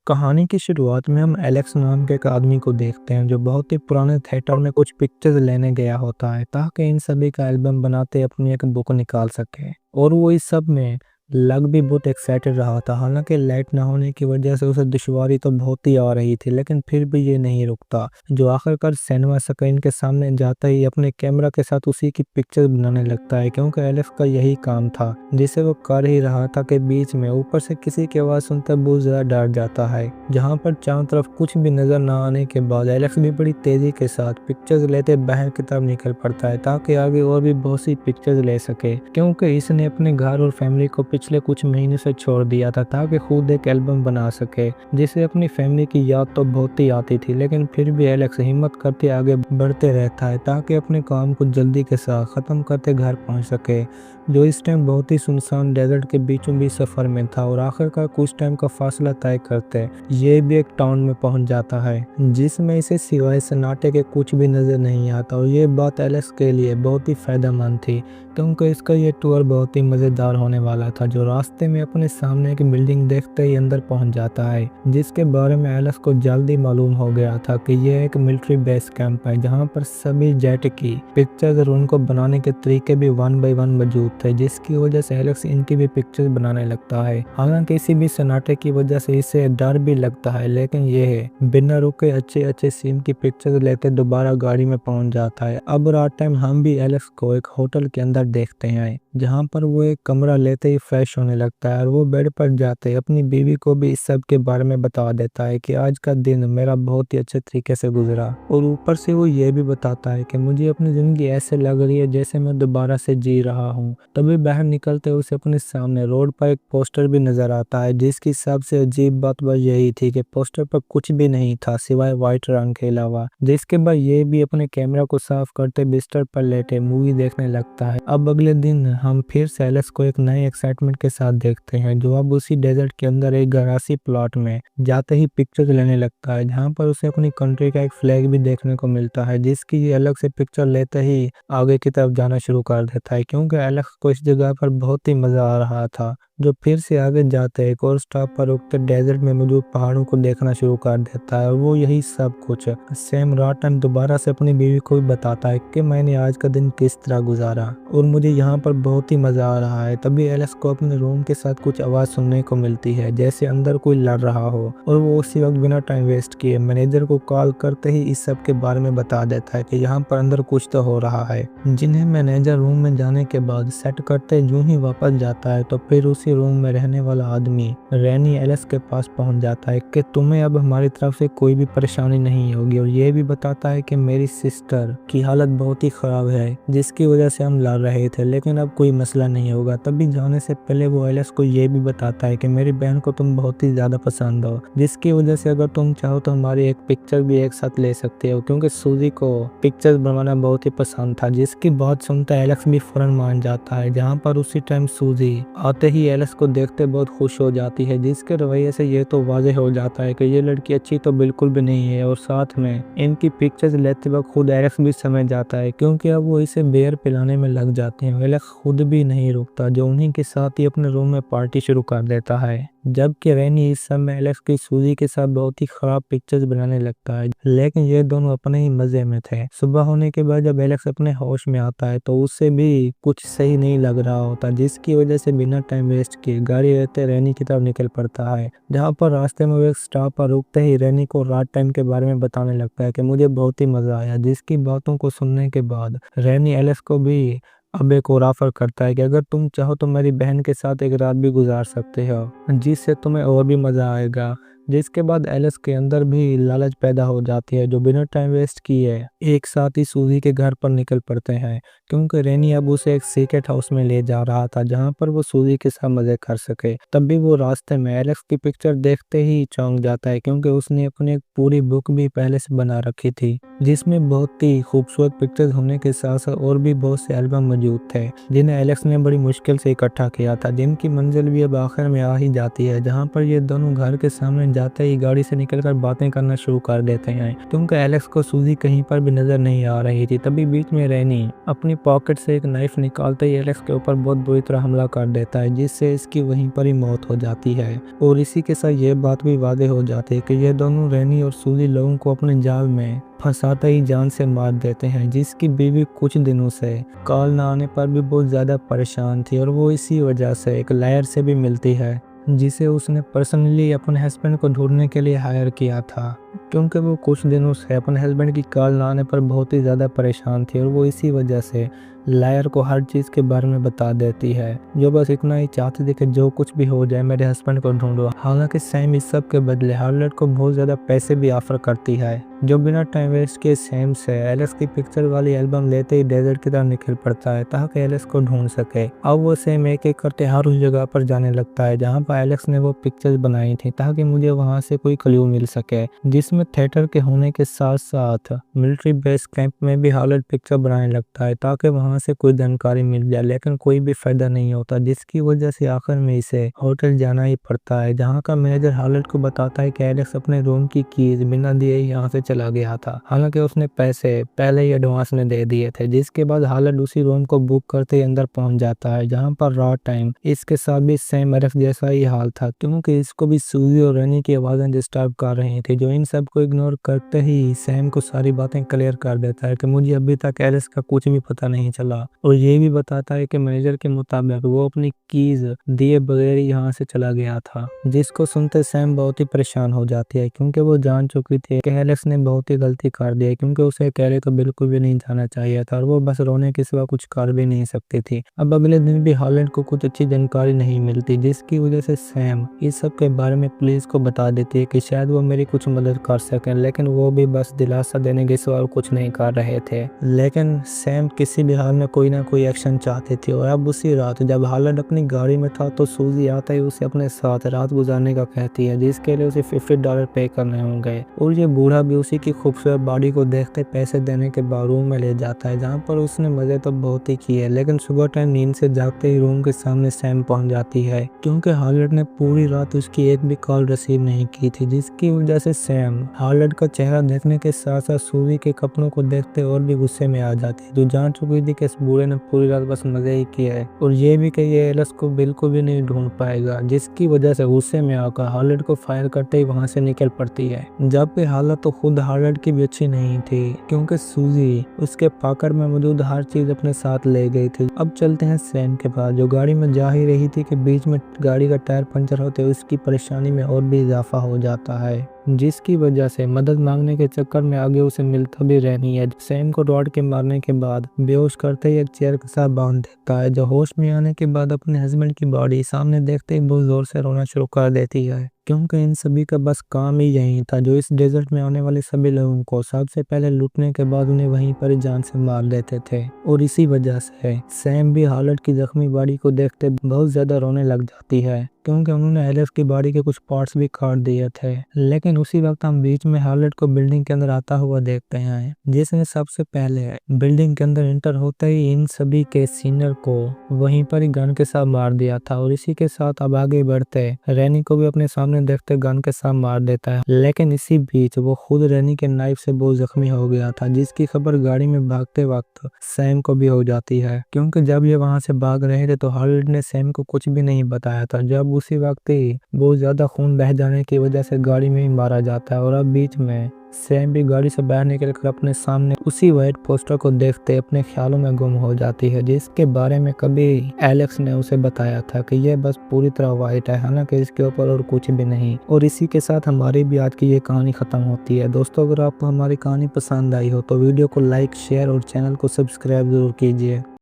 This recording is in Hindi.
कहानी की शुरुआत में हम एलेक्स नाम के एक आदमी को देखते हैं जो बहुत ही पुराने थिएटर में कुछ पिक्चर्स लेने गया होता है ताकि इन सभी का एल्बम बनाते अपनी एक बुक निकाल सके। और वो इस सब में लग भी बहुत एक्साइटेड रहा था। हालांकि लाइट ना होने की वजह से उसे दुश्वारी तो बहुत ही आ रही थी, लेकिन फिर भी ये नहीं रुकता, जो आखिरकार सिनेमा स्क्रीन के सामने जाता ही अपने कैमरा के साथ उसी की पिक्चर बनाने लगता है, क्योंकि एलेक्स का यही काम था जिसे वो कर ही रहा था। कि बीच में ऊपर से किसी की आवाज सुनकर बहुत ज्यादा डर जाता है। जहाँ पर चारों तरफ कुछ भी नजर न आने के बाद एलेक्स भी बड़ी तेजी के साथ पिक्चर्स लेते बाहर की तरफ निकल पड़ता है ताकि आगे और भी बहुत सी पिक्चर्स ले सके, क्योंकि इसने अपने घर और फैमिली को पिछले कुछ महीने से छोड़ दिया था ताकि खुद एक एल्बम बना सके, जिसे अपनी फैमिली की याद तो बहुत ही आती थी। लेकिन फिर भी एलेक्स हिम्मत करते आगे बढ़ते रहता है ताकि अपने काम को जल्दी के साथ खत्म करते घर पहुंच सके, जो इस टाइम बहुत ही सुनसान डेजर्ट के बीचों बीच सफर में था। और आखिरकार कुछ टाइम का फासला तय करते ये भी एक टाउन में पहुंच जाता है जिसमें इसे सिवाय सन्नाटे के कुछ भी नजर नहीं आता। और ये बात एलेक्स के लिए बहुत ही फायदेमंद थी, क्योंकि इसका ये टूर बहुत ही मजेदार होने वाला था। जो रास्ते में अपने सामने की बिल्डिंग देखते ही अंदर पहुंच जाता है, जिसके बारे में एलेक्स को जल्दी मालूम हो गया था कि यह एक मिलिट्री बेस कैंप है जहां पर सभी जेट की पिक्चर्स और उनको बनाने के तरीके भी 1 बाय 1 मौजूद थे, जिसकी वजह से एलेक्स इनकी भी पिक्चर्स बनाने लगता है। हालांकि इसी भी सन्नाटे की वजह से इसे डर भी लगता है, लेकिन यह बिना रुके अच्छे अच्छे सीन की पिक्चर्स लेते दोबारा गाड़ी में पहुंच जाता है। अब रात टाइम हम भी एलेक्स को एक होटल के अंदर देखते हैं जहां पर वो एक कमरा लेते ही फ्रेश होने लगता है और वो बेड पर जाते अपनी बीवी को भी इस सब के बारे में बता देता है कि आज का दिन मेरा बहुत ही अच्छे तरीके से गुजरा। और ऊपर से वो ये भी बताता है कि मुझे अपनी जिंदगी ऐसे लग रही है जैसे मैं दोबारा से जी रहा हूँ। तभी बाहर निकलते उसे अपने सामने रोड पर एक पोस्टर भी नजर आता है, जिसकी सबसे अजीब बात बस यही थी कि पोस्टर पर कुछ भी नहीं था सिवाय व्हाइट रंग के अलावा। जिसके बाद ये भी अपने कैमरा को साफ करते बिस्तर पर लेटे मूवी देखने लगता है। अब अगले दिन हम फिर से एलेक्स को एक नए एक्साइटमेंट के साथ देखते हैं, जो अब उसी डेजर्ट के अंदर एक गरासी प्लॉट में जाते ही पिक्चर लेने लगता है, जहां पर उसे अपनी कंट्री का एक फ्लैग भी देखने को मिलता है, जिसकी ये अलग से पिक्चर लेते ही आगे की तरफ जाना शुरू कर देता है, क्योंकि एलेक्स को इस जगह पर बहुत ही मजा आ रहा था। जो फिर से आगे जाते एक और स्टॉप पर रुकते डेजर्ट में मौजूद पहाड़ों को देखना शुरू कर देता है। और वो यही सब कुछ सेम रात टाइम दोबारा से अपनी बीवी को भी बताता है कि मैंने आज का दिन किस तरह गुजारा और मुझे यहाँ पर बहुत ही मजा आ रहा है। तभी एलेक्स को अपने रूम के साथ कुछ आवाज सुनने को मिलती है, जैसे अंदर कोई लड़ रहा हो, और वो उसी वक्त बिना टाइम वेस्ट किए मैनेजर को कॉल करते ही इस सब के बारे में बता देता है कि यहाँ पर अंदर कुछ तो हो रहा है। जिन्हें मैनेजर रूम में जाने के बाद सेट करते यूं ही वापस जाता है तो फिर उसी रूम में रहने वाला आदमी रैनी एलेक्स के पास पहुंच जाता है कि तुम्हें अब हमारी तरफ से कोई भी परेशानी नहीं होगी, और ये भी बताता है कि मेरी सिस्टर की हालत बहुत ही खराब है जिसकी वजह से हम लड़ रहे थे, लेकिन अब कोई मसला नहीं होगा। तभी जाने से पहले वो एलेक्स को ये भी बताता है कि मेरी बहन को तुम बहुत ही ज्यादा पसंद हो, जिसकी वजह से अगर तुम चाहो तो हमारी एक पिक्चर भी एक साथ ले सकते हो, क्योंकि सूजी को पिक्चर्स बनवाना बहुत ही पसंद था। जिसकी बात सुनता एलेक्स भी फौरन मान जाता है। जहाँ पर उसी टाइम सूजी आते ही एलेक्स को देखते बहुत खुश हो जाती है, जिसके रवैये से ये तो वाज़ेह हो जाता है कि ये लड़की अच्छी तो बिल्कुल भी नहीं है। और साथ में इनकी पिक्चर्स लेते वक्त खुद एलेक्स भी समझ जाता है, क्योंकि अब वो इसे बियर पिलाने में लग जाते हैं। एलेक्स खुद भी नहीं रुकता, जो उन्हीं के साथ ही अपने रूम में पार्टी शुरू कर देता है, जबकि रैनी इस समय एलेक्स की सूजी के साथ बहुत ही खराब पिक्चर्स बनाने लगता है, लेकिन ये दोनों अपने ही मजे में थे। सुबह होने के बाद जब एलेक्स अपने होश में आता है तो उससे भी कुछ सही नहीं लग रहा होता, जिसकी वजह से बिना टाइम वेस्ट किए गाड़ी रहते रैनी की तरफ निकल पड़ता है। जहाँ पर रास्ते में वो एक स्टॉप पर रुकते ही रैनी को रात टाइम के बारे में बताने लगता है कि मुझे बहुत ही मजा आया, जिसकी बातों को सुनने के बाद रैनी एलेक्स को भी अब एक और ऑफर करता है कि अगर तुम चाहो तो मेरी बहन के साथ एक रात भी गुजार सकते हो, जिससे तुम्हें और भी मजा आएगा। जिसके बाद एलेक्स के अंदर भी लालच पैदा हो जाती है, जो बिना टाइम वेस्ट किए एक साथ ही सूजी के घर पर निकल पड़ते हैं, क्योंकि रैनी अब उसे एक सीक्रेट हाउस में ले जा रहा था जहां पर वो सूजी के साथ मजे कर सके। तब भी वो रास्ते में एलेक्स की पिक्चर देखते ही चौंक जाता है, क्योंकि उसने अपनी एक पूरी बुक भी पहले से बना रखी थी, जिसमें बहुत ही खूबसूरत पिक्चर्स होने के साथ साथ और भी बहुत से एल्बम मौजूद थे, जिन्हें एलेक्स ने बड़ी मुश्किल से इकट्ठा किया था, जिनकी मंजिल भी अब आखिर में आ ही जाती है, जहाँ पर ये दोनों घर के सामने जाते ही गाड़ी से निकलकर बातें करना शुरू कर देते हैं, क्योंकि एलेक्स को सूजी कहीं पर भी नजर नहीं आ रही थी। तभी बीच में रैनी अपनी पॉकेट से एक नाइफ निकालते ही एलेक्स के ऊपर बहुत बुरी तरह हमला कर देता है, जिससे इसकी वहीं पर ही मौत हो जाती है। और इसी के साथ ये बात भी वादे हो जाती है कि ये दोनों रैनी और सूजी लोगों को अपने जाल में फंसाते ही जान से मार देते हैं, जिसकी बीवी कुछ दिनों से कॉल न आने पर भी बहुत ज़्यादा परेशान थी और वो इसी वजह से एक लायर से भी मिलती है, जिसे उसने पर्सनली अपने हस्बैंड को ढूंढने के लिए हायर किया था, क्योंकि वो कुछ दिनों से अपने हस्बैंड की कॉल ना आने पर बहुत ही ज़्यादा परेशान थी और वो इसी वजह से लायर को हर चीज़ के बारे में बता देती है, जो बस इतना ही चाहती थी कि जो कुछ भी हो जाए मेरे हस्बैंड को ढूंढो। हालांकि सैम इस सब के बदले हार्लेट को बहुत ज़्यादा पैसे भी ऑफर करती है, जो बिना टाइम वेस्ट के सैम से एलेक्स की पिक्चर वाली एल्बम लेते ही डेजर्ट की तरह निकल पड़ता है ताकि एलेक्स को ढूंढ सके। अब वो सैम एक एक करते हर उस जगह पर जाने लगता है जहाँ पर एलेक्स ने वो पिक्चर्स बनाई थी, ताकि मुझे वहाँ से कोई क्लू मिल सके, जिसमें थिएटर के होने के साथ साथ मिलिट्री बेस कैंप में भी हार्लेट पिक्चर बनाने लगता है ताकि वहाँ से कोई जानकारी मिल जाए, लेकिन कोई भी फायदा नहीं होता, जिसकी वजह से आखिर में इसे होटल जाना ही पड़ता है, जहाँ का मैनेजर हार्लेट को बताता है कि एलेक्स अपने रूम की कीज बिना दिए ही यहाँ से चला गया था। हालांकि उसने पैसे पहले ही एडवांस में दे दिए थे, जिसके बाद हार्लेट उसी रूम को बुक करते ही अंदर पहुंच जाता है, जहाँ पर रात टाइम इसके साथ भी सैम एलेक्स जैसा ही हाल था, क्योंकि इसको भी सूजी और रनी की आवाजें डिस्टर्ब कर रही थी, जो इन सब को इग्नोर करते ही सैम को सारी बातें क्लियर कर देता है कि मुझे अभी तक एलेक्स का कुछ भी पता नहीं चला, और ये भी बताता है कि मैनेजर के मुताबिक वो अपनी कीज दिए बगैर ही यहाँ से चला गया था, जिसको सुनते सैम बहुत ही परेशान हो जाती है, क्योंकि वो जान चुकी थी कि एलेक्स ने बहुत ही गलती कर दी है, क्योंकि उसे अकेले तो बिल्कुल भी नहीं जाना चाहिए था और वो बस रोने के सिवा कुछ कर भी नहीं सकती थी। अब अगले दिन भी हार्लेट को कुछ अच्छी जानकारी नहीं मिलती, जिसकी वजह से सैम इस सब के बारे में पुलिस को बता देती है कि शायद वो मेरी कुछ मदद कर सकें, लेकिन वो भी बस दिलासा देने के सिवा कुछ नहीं कर रहे थे। लेकिन सैम किसी भी हाल में कोई ना कोई एक्शन चाहती थी, और अब उसी रात जब हार्लेट अपनी गाड़ी में था तो सूजी आता ही उसे अपने साथ रात गुजारने का कहती है, जिसके लिए उसे $50 पे करने होंगे, और ये बूढ़ा भी उसी की खूबसूरत बॉडी को देखते पैसे देने के बाद रूम में ले जाता है, जहाँ पर उसने मजे तो बहुत ही किए, लेकिन सुबह टाइम नींद से जागते ही रूम के सामने सैम पहुंच जाती है, क्योंकि हार्लेट ने पूरी रात उसकी एक भी कॉल रिसीव नहीं की थी, जिसकी वजह से सैम हार्लेट का चेहरा देखने के साथ साथ सूजी के कपड़ों को देखते और भी गुस्से में आ जाती, जो जान चुकी थी कि इस बूढ़े ने पूरी रात बस मजे ही किया है और ये भी कि ये एलेक्स को बिल्कुल भी नहीं ढूंढ पाएगा, जिसकी वजह से गुस्से में आकर हार्लेट को फायर करते ही वहां से निकल पड़ती है। जबकि हालत तो खुद हार्लेट की भी अच्छी नहीं थी, क्योंकि सूजी उसके पॉकेट में मौजूद हर चीज अपने साथ ले गई थी। अब चलते हैं सैम के पास, जो गाड़ी में जा ही रही थी कि बीच में गाड़ी का टायर पंचर होते उसकी परेशानी में और भी इजाफा हो जाता है, जिसकी वजह से मदद मांगने के चक्कर में आगे उसे मिलता भी रहनी है। सैम को रॉड के मारने के बाद बेहोश करते ही एक चेयर के साथ बांध देता है, जो होश में आने के बाद अपने हस्बैंड की बॉडी सामने देखते ही बहुत जोर से रोना शुरू कर देती है, क्योंकि इन सभी का बस काम ही यही था, जो इस डेजर्ट में आने वाले सभी लोगों को सबसे पहले लूटने के बाद उन्हें वहीं पर जान से मार देते थे। और इसी वजह से सैम भी हार्लेट की जख्मी बॉडी को देखते बहुत ज्यादा रोने लग जाती है, क्योंकि उन्होंने एलेक्स की बॉडी के कुछ पार्ट्स भी काट दिए थे। लेकिन उसी वक्त हम बीच में हार्लेट को बिल्डिंग के अंदर आता हुआ देखते हैं, जिसने सबसे पहले बिल्डिंग के अंदर एंटर होते ही इन सभी के सीनियर को वहीं पर ही गन के साथ मार दिया था। और इसी के साथ अब आगे बढ़ते रैनी को भी अपने सामने देखते गन के साथ मार देता है, लेकिन इसी बीच वो खुद रैनी के नाइफ से बहुत जख्मी हो गया था, जिसकी खबर गाड़ी में भागते वक्त सैम को भी हो जाती है, क्योंकि जब ये वहां से भाग रहे थे तो हार्लेट ने सैम को कुछ भी नहीं बताया था। जब उसी वक्त ही बहुत ज्यादा खून बह जाने की वजह से गाड़ी में ही मारा जाता है, और अब बीच में सैम भी गाड़ी से बाहर निकलकर अपने सामने उसी व्हाइट पोस्टर को देखते अपने ख्यालों में गुम हो जाती है, जिसके बारे में कभी एलेक्स ने उसे बताया था कि यह बस पूरी तरह व्हाइट है, हालांकि इसके ऊपर और कुछ भी नहीं। और इसी के साथ हमारी भी आज की ये कहानी खत्म होती है। दोस्तों, अगर आपको हमारी कहानी पसंद आई हो तो वीडियो को लाइक, शेयर और चैनल को सब्सक्राइब जरूर कीजिए।